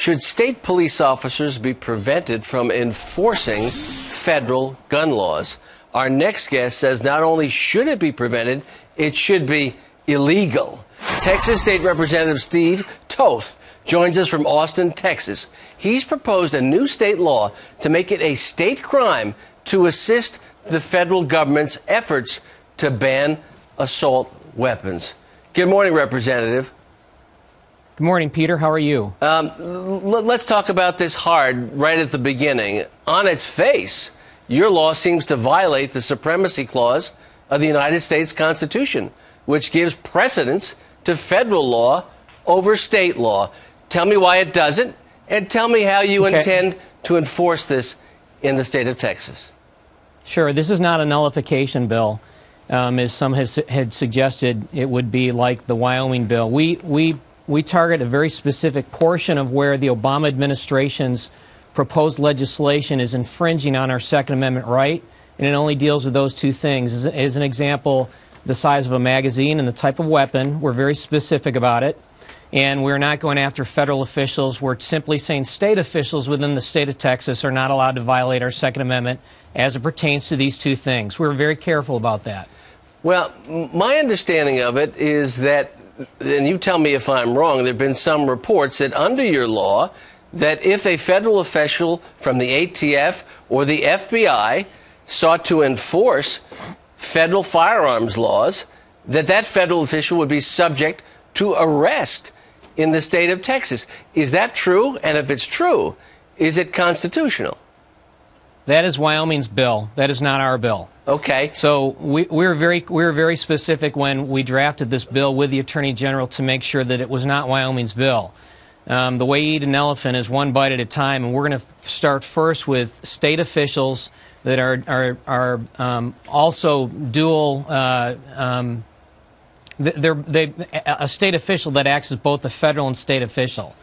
Should state police officers be prevented from enforcing federal gun laws? Our next guest says not only should it be prevented, it should be illegal. Texas State Representative Steve Toth joins us from Austin, Texas. He's proposed a new state law to make it a state crime to assist the federal government's efforts to ban assault weapons. Good morning, Representative. Good morning, Peter. How are you? Let's talk about this hard right at the beginning. On its face, your law seems to violate the Supremacy Clause of the United States Constitution, which gives precedence to federal law over state law. Tell me why it doesn't, and tell me how you intend to enforce this in the state of Texas. Sure. This is not a nullification bill, as some had suggested it would be like the Wyoming bill. We target a very specific portion of where the Obama administration's proposed legislation is infringing on our Second Amendment right, and it only deals with those two things. As an example, the size of a magazine and the type of weapon. We're very specific about it, and we're not going after federal officials. We're simply saying state officials within the state of Texas are not allowed to violate our Second Amendment as it pertains to these two things. We're very careful about that. Well, my understanding of it is that, and you tell me if I'm wrong, there have been some reports that under your law, that if a federal official from the ATF or the FBI sought to enforce federal firearms laws, that federal official would be subject to arrest in the state of Texas. Is that true? And if it's true, is it constitutional? That is Wyoming's bill. That is not our bill. Okay. So we were very specific when we drafted this bill with the Attorney General to make sure that it was not Wyoming's bill. The way you eat an elephant is one bite at a time, and we're going to start first with state officials that are also dual. They're a state official that acts as both a federal and state official.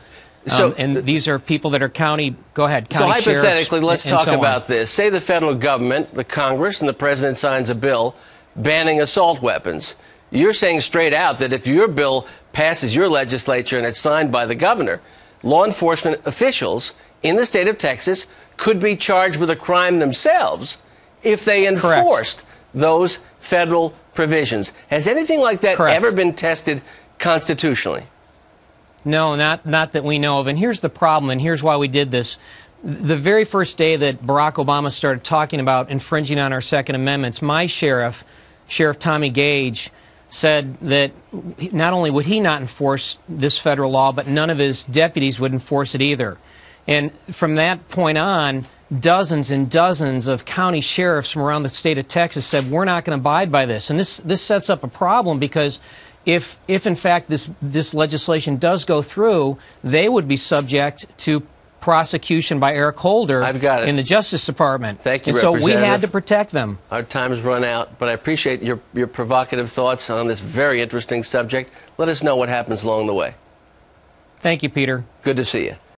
And these are people that are county. Go ahead. County so hypothetically, let's talk so about this. Say the federal government, the Congress, and the president signs a bill banning assault weapons. You're saying straight out that if your bill passes your legislature and it's signed by the governor, law enforcement officials in the state of Texas could be charged with a crime themselves if they enforced those federal provisions. Has anything like that ever been tested constitutionally? No, not that we know of. And here's the problem, and here's why we did this. The very first day that Barack Obama started talking about infringing on our Second Amendments, my sheriff, Sheriff Tommy Gage, said that not only would he not enforce this federal law, but none of his deputies would enforce it either. And from that point on, dozens and dozens of county sheriffs from around the state of Texas said, we're not going to abide by this. And this sets up a problem because if in fact this legislation does go through, they would be subject to prosecution by Eric Holder in the Justice Department. Thank you, and so Representative. we had to protect them. Our time has run out, but I appreciate your provocative thoughts on this very interesting subject. Let us know what happens along the way. Thank you, Peter. Good to see you.